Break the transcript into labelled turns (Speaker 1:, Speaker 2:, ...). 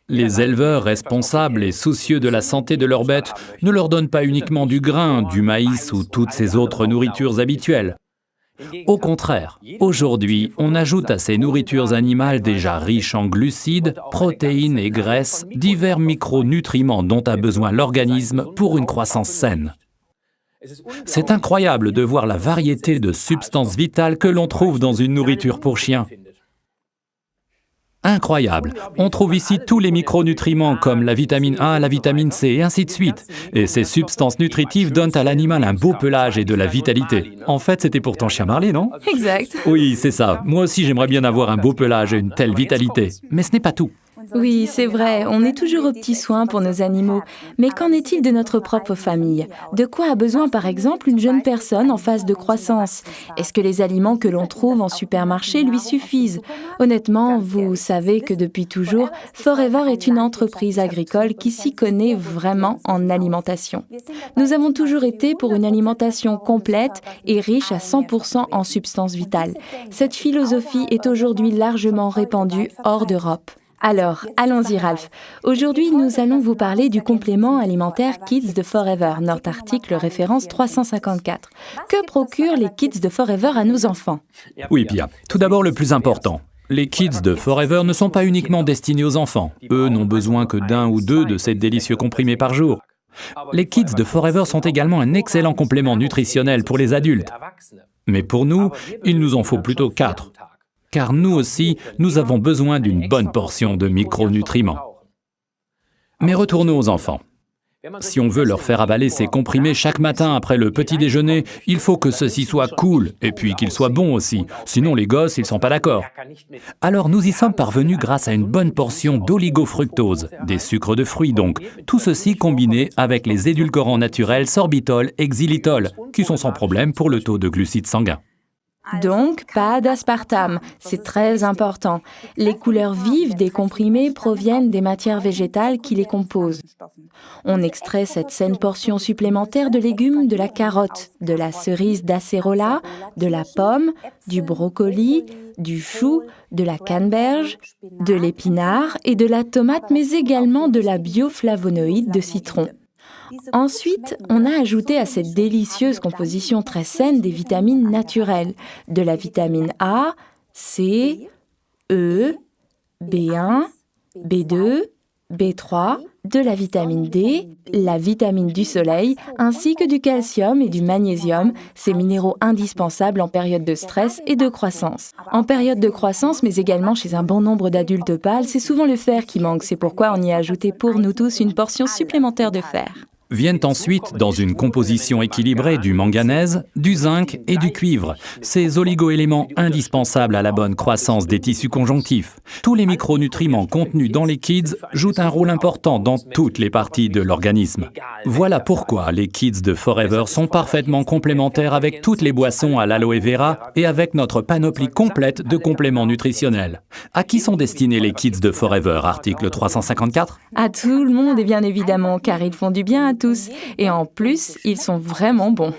Speaker 1: Les éleveurs responsables et soucieux de la santé de leurs bêtes ne leur donnent pas uniquement du grain, du maïs ou toutes ces autres nourritures habituelles. Au contraire, aujourd'hui, on ajoute à ces nourritures animales déjà riches en glucides, protéines et graisses, divers micronutriments dont a besoin l'organisme pour une croissance saine. C'est incroyable de voir la variété de substances vitales que l'on trouve dans une nourriture pour chien. Incroyable. On trouve ici tous les micronutriments comme la vitamine A, la vitamine C et ainsi de suite. Et ces substances nutritives donnent à l'animal un beau pelage et de la vitalité. En fait, c'était pour ton chien Marley, non?
Speaker 2: Exact.
Speaker 1: Oui, c'est ça. Moi aussi, j'aimerais bien avoir un beau pelage et une telle vitalité. Mais ce n'est pas tout.
Speaker 2: Oui, c'est vrai, on est toujours aux petits soins pour nos animaux. Mais qu'en est-il de notre propre famille? De quoi a besoin par exemple une jeune personne en phase de croissance? Est-ce que les aliments que l'on trouve en supermarché lui suffisent? Honnêtement, vous savez que depuis toujours, Forever est une entreprise agricole qui s'y connaît vraiment en alimentation. Nous avons toujours été pour une alimentation complète et riche à 100% en substances vitales. Cette philosophie est aujourd'hui largement répandue hors d'Europe. Alors, allons-y Ralph. Aujourd'hui, nous allons vous parler du complément alimentaire Kids de Forever, notre article référence 354. Que procurent les Kids de Forever à nos enfants?
Speaker 1: Oui, Pia. Tout d'abord, le plus important. Les Kids de Forever ne sont pas uniquement destinés aux enfants. Eux n'ont besoin que d'un ou deux de ces délicieux comprimés par jour. Les Kids de Forever sont également un excellent complément nutritionnel pour les adultes. Mais pour nous, il nous en faut plutôt 4. Car nous aussi, nous avons besoin d'une bonne portion de micronutriments. Mais retournons aux enfants. Si on veut leur faire avaler ces comprimés chaque matin après le petit déjeuner, il faut que ceci soit cool, et puis qu'ils soient bons aussi. Sinon les gosses, ils sont pas d'accord. Alors nous y sommes parvenus grâce à une bonne portion d'oligofructose, des sucres de fruits donc. Tout ceci combiné avec les édulcorants naturels sorbitol et xylitol, qui sont sans problème pour le taux de glucides sanguins.
Speaker 2: Donc, pas d'aspartame, c'est très important. Les couleurs vives des comprimés proviennent des matières végétales qui les composent. On extrait cette saine portion supplémentaire de légumes de la carotte, de la cerise d'acérola, de la pomme, du brocoli, du chou, de la canneberge, de l'épinard et de la tomate, mais également de la bioflavonoïde de citron. Ensuite, on a ajouté à cette délicieuse composition très saine des vitamines naturelles, de la vitamine A, C, E, B1, B2, B3, de la vitamine D, la vitamine du soleil, ainsi que du calcium et du magnésium, ces minéraux indispensables en période de stress et de croissance. En période de croissance, mais également chez un bon nombre d'adultes pâles, c'est souvent le fer qui manque, c'est pourquoi on y a ajouté pour nous tous une portion supplémentaire de fer.
Speaker 1: Viennent ensuite, dans une composition équilibrée, du manganèse, du zinc et du cuivre, ces oligo-éléments indispensables à la bonne croissance des tissus conjonctifs. Tous les micronutriments contenus dans les Kids jouent un rôle important dans toutes les parties de l'organisme. Voilà pourquoi les Kids de Forever sont parfaitement complémentaires avec toutes les boissons à l'aloe vera et avec notre panoplie complète de compléments nutritionnels. À qui sont destinés les Kids de Forever, article 354?
Speaker 2: À tout le monde, et bien évidemment, car ils font du bien à tous. Et en plus, ils sont vraiment bons.